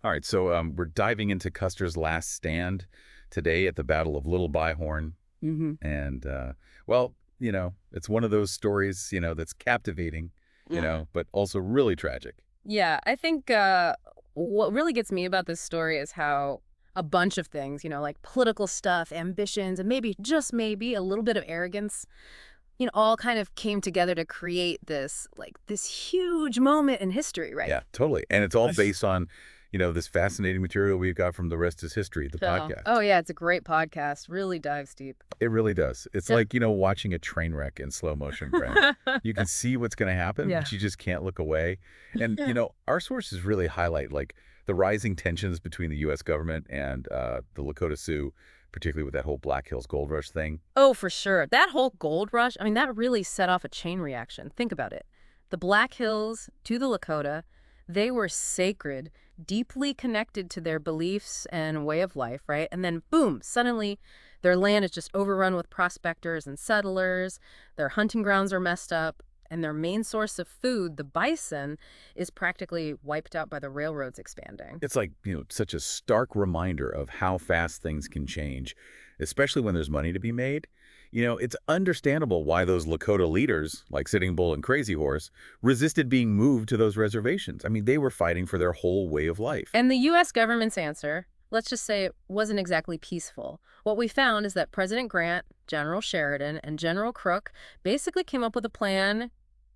All right, so we're diving into Custer's last stand today at the Battle of Little Bighorn. Hmm. And, well, it's one of those stories, that's captivating, but also really tragic. Yeah, I think what really gets me about this story is how a bunch of things, like political stuff, ambitions, and maybe, just maybe, a little bit of arrogance, all kind of came together to create this huge moment in history, right? Yeah, totally. And it's all Nice. based on, this fascinating material we've got from The Rest is History, the Oh podcast. yeah, it's a great podcast. Really dives deep. It really does. It's Yep. like, watching a train wreck in slow motion, Brent. You can see what's going to happen, Yeah. but you just can't look away. And, our sources really highlight like the rising tensions between the U.S. government and the Lakota Sioux, particularly with that whole Black Hills Gold Rush thing. Oh, for sure. That whole gold rush, I mean, that really set off a chain reaction. Think about it. The Black Hills to the Lakota, they were sacred, deeply connected to their beliefs and way of life, right? And then, boom, suddenly their land is just overrun with prospectors and settlers. Their hunting grounds are messed up. And their main source of food, the bison, is practically wiped out by the railroads expanding. It's like, such a stark reminder of how fast things can change, especially when there's money to be made. It's understandable why those Lakota leaders, like Sitting Bull and Crazy Horse, resisted being moved to those reservations. I mean, they were fighting for their whole way of life. And the U.S. government's answer, let's just say, it wasn't exactly peaceful. What we found is that President Grant, General Sheridan, and General Crook basically came up with a plan,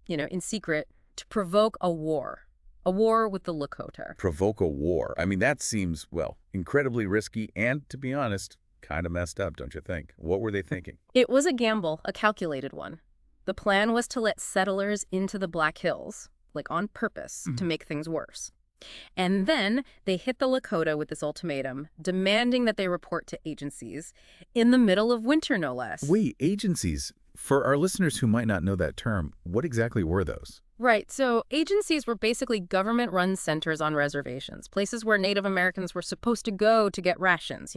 in secret, to provoke a war with the Lakota. Provoke a war. I mean, that seems, well, incredibly risky and, to be honest, kind of messed up, don't you think? What were they thinking? It was a gamble, a calculated one. The plan was to let settlers into the Black Hills, like on purpose, to make things worse. And then they hit the Lakota with this ultimatum, demanding that they report to agencies in the middle of winter, no less. Wait, agencies. For our listeners who might not know that term, what exactly were those? Right, so agencies were basically government-run centers on reservations, places where Native Americans were supposed to go to get rations.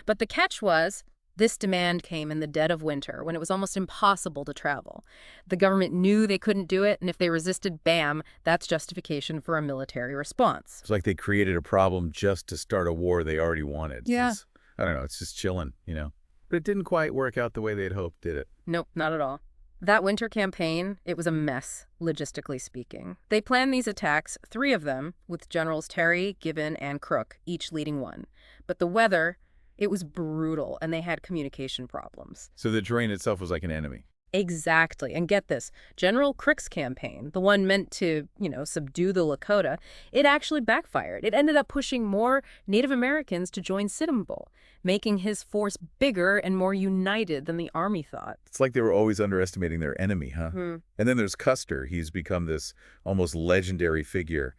But the catch was, this demand came in the dead of winter, when it was almost impossible to travel. The government knew they couldn't do it, and if they resisted, bam, that's justification for a military response. It's like they created a problem just to start a war they already wanted. Yeah. I don't know, it's just chilling. But it didn't quite work out the way they'd hoped, did it? Nope, not at all. That winter campaign, it was a mess, logistically speaking. They planned these attacks, 3 of them, with Generals Terry, Gibbon, and Crook, each leading one. But the weather, it was brutal, and they had communication problems. So the terrain itself was like an enemy. Exactly. And get this, General Crook's campaign, the one meant to, subdue the Lakota, it actually backfired. It ended up pushing more Native Americans to join Sitting Bull, making his force bigger and more united than the army thought. It's like they were always underestimating their enemy, huh? Hmm. And then there's Custer. He's become this almost legendary figure.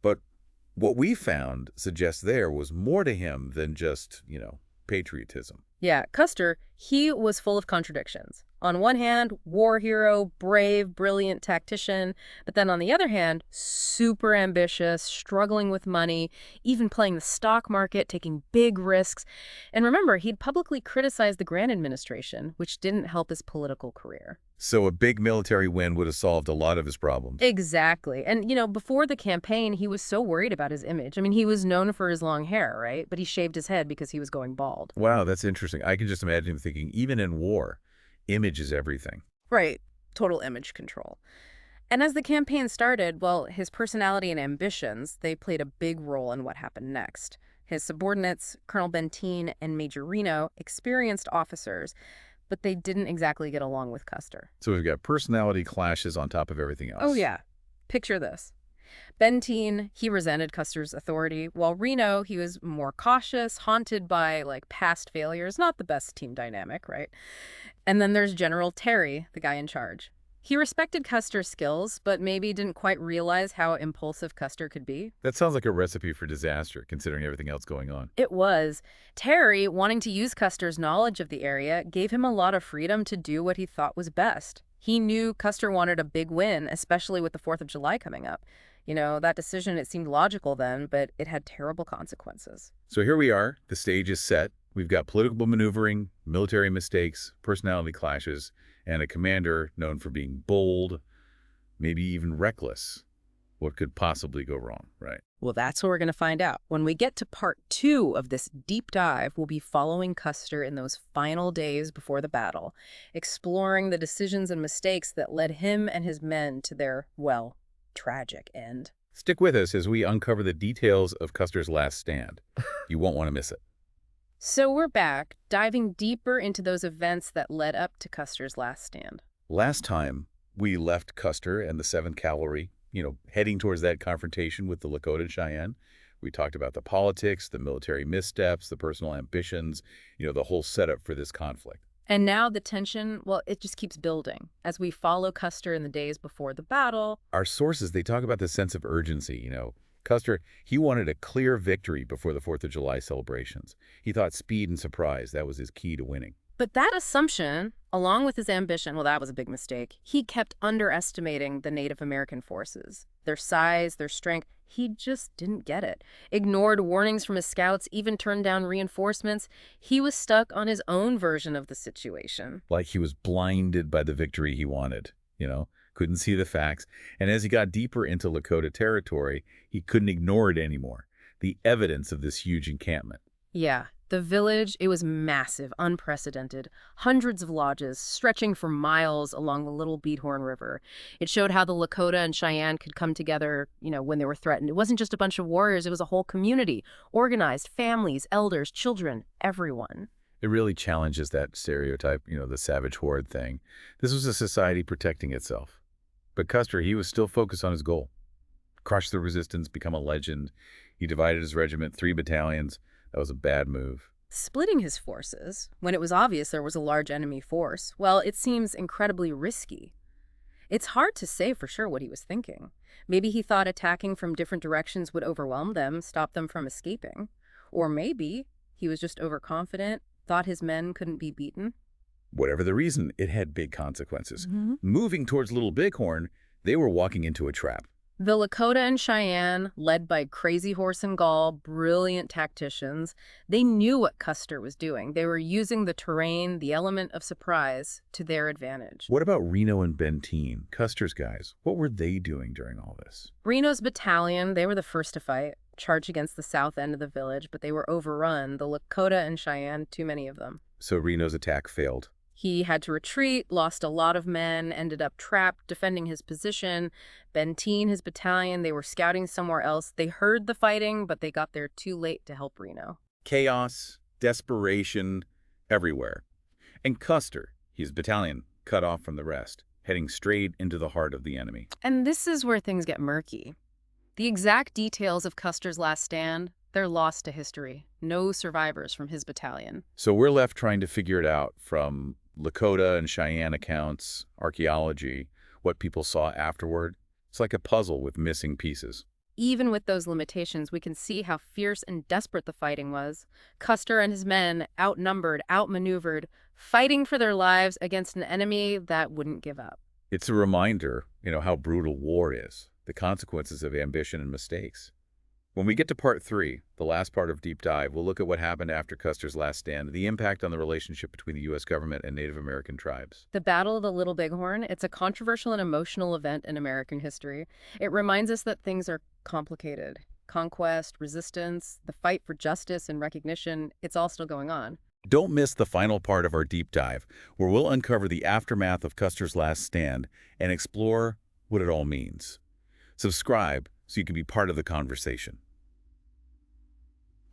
But what we found suggests there was more to him than just, patriotism. Yeah, Custer, he was full of contradictions. On one hand, war hero, brave, brilliant tactician, but then on the other hand, super ambitious, struggling with money, even playing the stock market, taking big risks. And remember, he'd publicly criticized the Grant administration, which didn't help his political career. So a big military win would have solved a lot of his problems. Exactly. And, before the campaign, he was so worried about his image. I mean, he was known for his long hair, right? But he shaved his head because he was going bald. Wow, that's interesting. I can just imagine him thinking, even in war, image is everything. Right. Total image control. And as the campaign started, well, his personality and ambitions, they played a big role in what happened next. His subordinates, Colonel Benteen and Major Reno, experienced officers, but they didn't exactly get along with Custer. So we've got personality clashes on top of everything else. Oh, yeah. Picture this. Benteen, he resented Custer's authority, while Reno, he was more cautious, haunted by, past failures. Not the best team dynamic, right? And then there's General Terry, the guy in charge. He respected Custer's skills, but maybe didn't quite realize how impulsive Custer could be. That sounds like a recipe for disaster, considering everything else going on. It was. Terry, wanting to use Custer's knowledge of the area, gave him a lot of freedom to do what he thought was best. He knew Custer wanted a big win, especially with the 4th of July coming up. That decision, it seemed logical then, but it had terrible consequences. So here we are. The stage is set. We've got political maneuvering, military mistakes, personality clashes, and a commander known for being bold, maybe even reckless. What could possibly go wrong, right? Well, that's what we're going to find out. When we get to part 2 of this deep dive, we'll be following Custer in those final days before the battle, exploring the decisions and mistakes that led him and his men to their, well, tragic end. Stick with us as we uncover the details of Custer's last stand. You won't want to miss it. So we're back, diving deeper into those events that led up to Custer's last stand. Last time, we left Custer and the 7th Cavalry, heading towards that confrontation with the Lakota and Cheyenne. We talked about the politics, the military missteps, the personal ambitions, the whole setup for this conflict. And now the tension, well, it just keeps building. As we follow Custer in the days before the battle, Our sources, they talk about the sense of urgency, Custer, he wanted a clear victory before the 4th of July celebrations. He thought speed and surprise, that was his key to winning. but that assumption, along with his ambition, well, that was a big mistake. He kept underestimating the Native American forces. Their size, their strength, he just didn't get it. Ignored warnings from his scouts, even turned down reinforcements. He was stuck on his own version of the situation. Like he was blinded by the victory he wanted, couldn't see the facts. And as he got deeper into Lakota territory, he couldn't ignore it anymore. The evidence of this huge encampment. Yeah, the village, it was massive, unprecedented. Hundreds of lodges stretching for miles along the Little Beadhorn River. It showed how the Lakota and Cheyenne could come together, when they were threatened. It wasn't just a bunch of warriors, it was a whole community. Organized, families, elders, children, everyone. It really challenges that stereotype, the savage horde thing. This was a society protecting itself. But Custer, he was still focused on his goal. Crush the resistance, become a legend. He divided his regiment 3 battalions. That was a bad move. Splitting his forces, when it was obvious there was a large enemy force, well, it seems incredibly risky. It's hard to say for sure what he was thinking. Maybe he thought attacking from different directions would overwhelm them, stop them from escaping. Or maybe he was just overconfident, thought his men couldn't be beaten. Whatever the reason, it had big consequences. Moving towards Little Bighorn, they were walking into a trap. The Lakota and Cheyenne, led by Crazy Horse and Gall, brilliant tacticians, they knew what Custer was doing. They were using the terrain, the element of surprise, to their advantage. What about Reno and Benteen, Custer's guys? What were they doing during all this? Reno's battalion, they were the first to fight, charge against the south end of the village, but they were overrun. The Lakota and Cheyenne, too many of them. So Reno's attack failed. He had to retreat, lost a lot of men, ended up trapped, defending his position. Benteen, his battalion, they were scouting somewhere else. They heard the fighting, but they got there too late to help Reno. Chaos, desperation, everywhere. And Custer, his battalion, cut off from the rest, heading straight into the heart of the enemy. And this is where things get murky. The exact details of Custer's last stand, they're lost to history. No survivors from his battalion. So we're left trying to figure it out from Lakota and Cheyenne accounts, archaeology, what people saw afterward. It's like a puzzle with missing pieces. Even with those limitations, we can see how fierce and desperate the fighting was. Custer and his men, outnumbered, outmaneuvered, fighting for their lives against an enemy that wouldn't give up. It's a reminder, how brutal war is, the consequences of ambition and mistakes. When we get to part 3, the last part of Deep Dive, we'll look at what happened after Custer's last stand, the impact on the relationship between the U.S. government and Native American tribes. The Battle of the Little Bighorn, it's a controversial and emotional event in American history. It reminds us that things are complicated. Conquest, resistance, the fight for justice and recognition, it's all still going on. Don't miss the final part of our Deep Dive, where we'll uncover the aftermath of Custer's last stand and explore what it all means. Subscribe so you can be part of the conversation.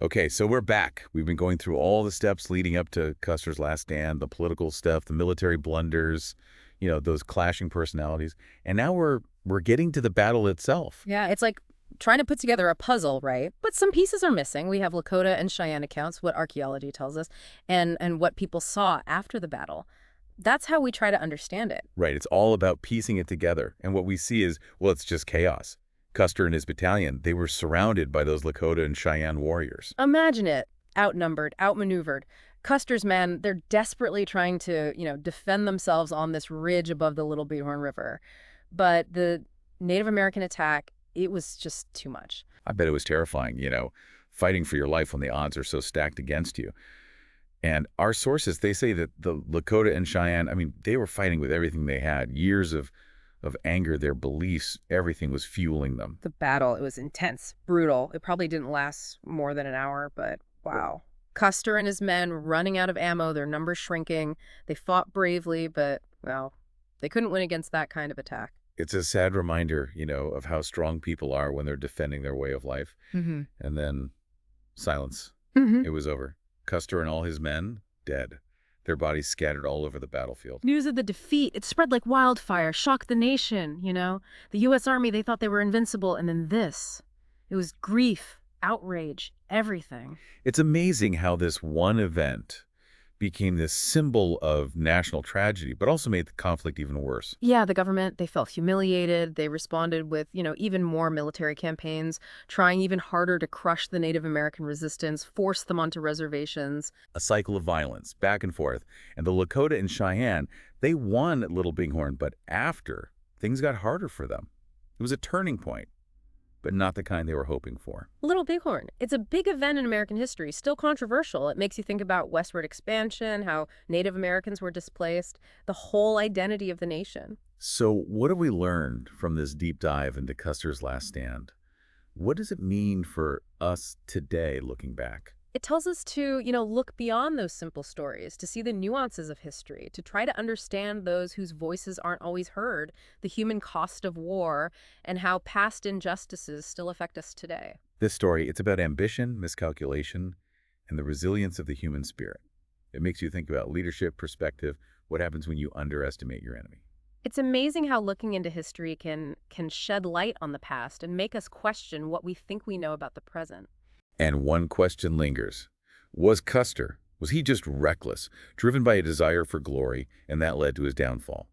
Okay, so we're back. We've been going through all the steps leading up to Custer's last stand, the political stuff, the military blunders, those clashing personalities. And now we're getting to the battle itself. Yeah, it's like trying to put together a puzzle, right? But some pieces are missing. We have Lakota and Cheyenne accounts, what archaeology tells us, and what people saw after the battle. That's how we try to understand it. Right, it's all about piecing it together. And what we see is, well, it's just chaos. Custer and his battalion, they were surrounded by those Lakota and Cheyenne warriors. Imagine it. Outnumbered, outmaneuvered. Custer's men, they're desperately trying to, defend themselves on this ridge above the Little Bighorn River. But the Native American attack, it was just too much. I bet it was terrifying, fighting for your life when the odds are so stacked against you. And our sources, they say that the Lakota and Cheyenne, they were fighting with everything they had. Years of of anger, their beliefs, everything was fueling them. The battle, it was intense, brutal. It probably didn't last more than an hour, but wow. Custer and his men running out of ammo, their numbers shrinking. They fought bravely, but, well, they couldn't win against that kind of attack. It's a sad reminder, of how strong people are when they're defending their way of life. Mm-hmm. And then silence. Mm-hmm. It was over. Custer and all his men, dead. Their bodies scattered all over the battlefield. News of the defeat, it spread like wildfire, shocked the nation, The U.S. Army, they thought they were invincible, and then this. It was grief, outrage, everything. It's amazing how this one event became this symbol of national tragedy, but also made the conflict even worse. Yeah, the government, they felt humiliated. They responded with, even more military campaigns, trying even harder to crush the Native American resistance, force them onto reservations. A cycle of violence, back and forth. And the Lakota and Cheyenne, they won at Little Bighorn, but after, things got harder for them. It was a turning point, but not the kind they were hoping for. Little Bighorn, it's a big event in American history, still controversial. It makes you think about westward expansion, how Native Americans were displaced, the whole identity of the nation. So what have we learned from this deep dive into Custer's last stand? What does it mean for us today, looking back? It tells us to, look beyond those simple stories, to see the nuances of history, to try to understand those whose voices aren't always heard, the human cost of war, and how past injustices still affect us today. This story, it's about ambition, miscalculation, and the resilience of the human spirit. It makes you think about leadership, perspective, what happens when you underestimate your enemy. It's amazing how looking into history can shed light on the past and make us question what we think we know about the present. And one question lingers. Was Custer, was he just reckless, driven by a desire for glory, and that led to his downfall?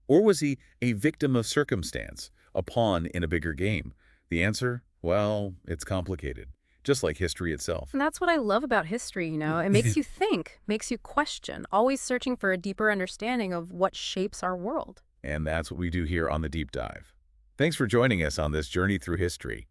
Or was he a victim of circumstance, a pawn in a bigger game? The answer? Well, it's complicated, just like history itself. And that's what I love about history, It makes you think, makes you question, always searching for a deeper understanding of what shapes our world. And that's what we do here on The Deep Dive. Thanks for joining us on this journey through history.